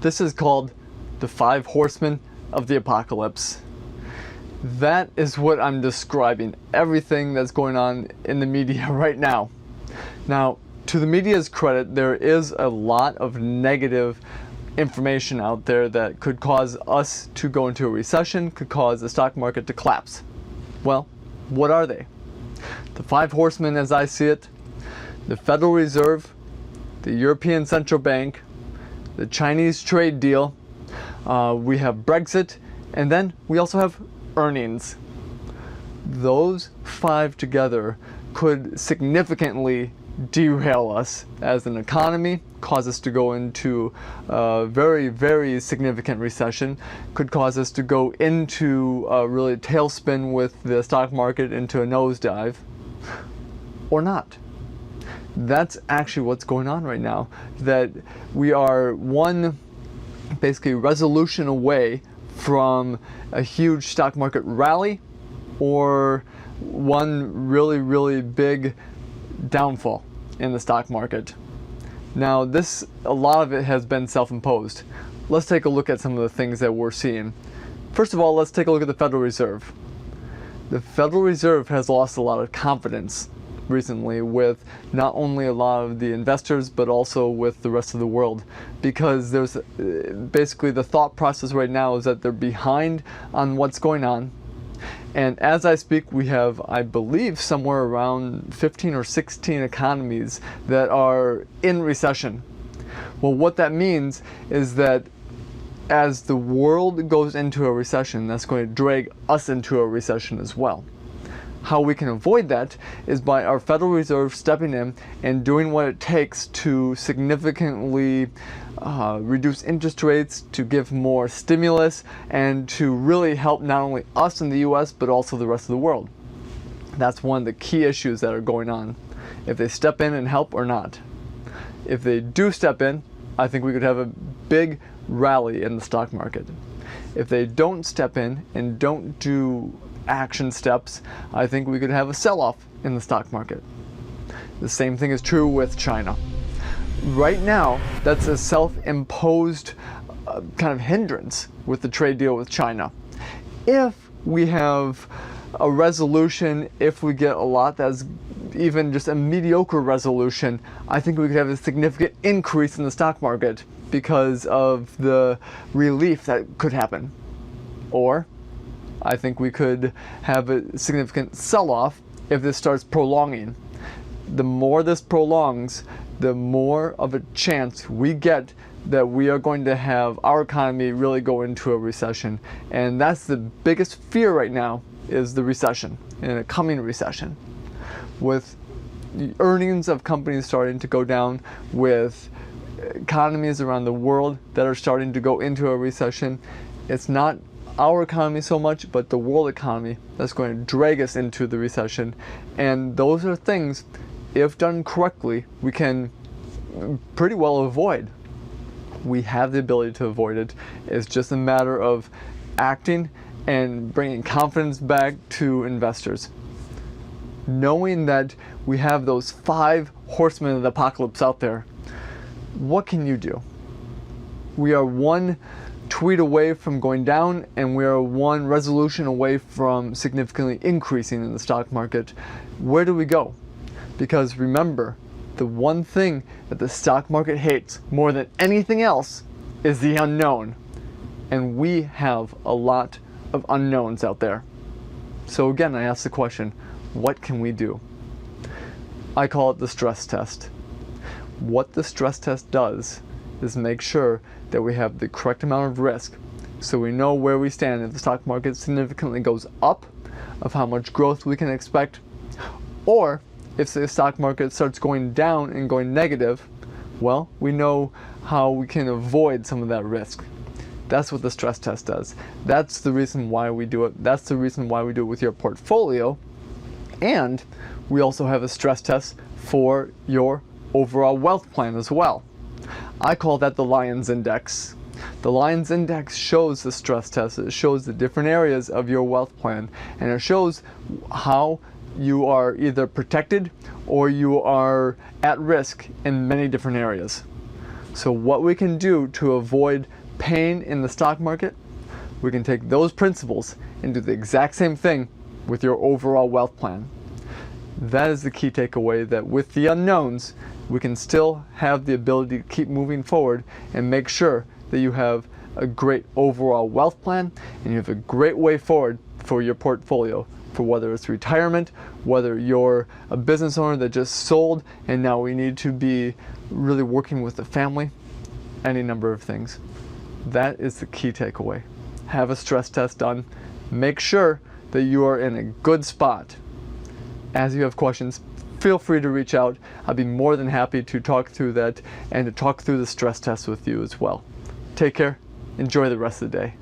This is called the 5 Horsemen of the Apocalypse. That is what I'm describing, everything that's going on in the media right now. Now, to the media's credit, there is a lot of negative information out there that could cause us to go into a recession, could cause the stock market to collapse. Well, what are they? The 5 Horsemen, as I see it: the Federal Reserve, the European Central Bank, the Chinese trade deal, we have Brexit, and then we also have earnings. Those 5 together could significantly derail us as an economy, cause us to go into a very, very significant recession, could cause us to go into a really tailspin with the stock market into a nosedive, or not. That's actually what's going on right now, that we are one basically resolution away from a huge stock market rally or one really, really big downfall in the stock market. Now, a lot of it has been self-imposed. Let's take a look at some of the things that we're seeing. First of all, let's take a look at the Federal Reserve. The Federal Reserve has lost a lot of confidence recently with not only a lot of the investors but also with the rest of the world, because there's basically the thought process right now is that they're behind on what's going on. And as I speak, we have, I believe, somewhere around 15 or 16 economies that are in recession. Well, what that means is that as the world goes into a recession, that's going to drag us into a recession as well. How we can avoid that is by our Federal Reserve stepping in and doing what it takes to significantly reduce interest rates, to give more stimulus, and to really help not only us in the US but also the rest of the world. That's one of the key issues that are going on. If they step in and help or not. If they do step in, I think we could have a big rally in the stock market. If they don't step in and don't do action steps, I think we could have a sell-off in the stock market. The same thing is true with China. Right now, that's a self-imposed kind of hindrance with the trade deal with China. If we have a resolution, if we get a lot that's even just a mediocre resolution, I think we could have a significant increase in the stock market because of the relief that could happen. Or I think we could have a significant sell-off if this starts prolonging. The more this prolongs, the more of a chance we get that we are going to have our economy really go into a recession. And that's the biggest fear right now, is the recession, and a coming recession. With the earnings of companies starting to go down, with economies around the world that are starting to go into a recession, it's not our economy so much, but the world economy that's going to drag us into the recession. And those are things, if done correctly, we can pretty well avoid. We have the ability to avoid it. It's just a matter of acting and bringing confidence back to investors. Knowing that we have those 5 horsemen of the apocalypse out there, what can you do? We are one tweet away from going down, and we are one resolution away from significantly increasing in the stock market. Where do we go? Because remember, the one thing that the stock market hates more than anything else is the unknown. And we have a lot of unknowns out there. So again, I ask the question, what can we do? I call it the stress test. What the stress test does is make sure that we have the correct amount of risk, so we know where we stand if the stock market significantly goes up, of how much growth we can expect, or if the stock market starts going down and going negative, well, we know how we can avoid some of that risk. That's what the stress test does. That's the reason why we do it. That's the reason why we do it with your portfolio. And we also have a stress test for your overall wealth plan as well. I call that the Lions Index. The Lions Index shows the stress test. It shows the different areas of your wealth plan, and it shows how you are either protected or you are at risk in many different areas. So what we can do to avoid pain in the stock market, we can take those principles and do the exact same thing with your overall wealth plan. That is the key takeaway, that with the unknowns, we can still have the ability to keep moving forward and make sure that you have a great overall wealth plan and you have a great way forward for your portfolio, for whether it's retirement, whether you're a business owner that just sold and now we need to be really working with the family, any number of things. That is the key takeaway. Have a stress test done. Make sure that you are in a good spot. As you have questions, feel free to reach out. I'll be more than happy to talk through that and to talk through the stress test with you as well. Take care. Enjoy the rest of the day.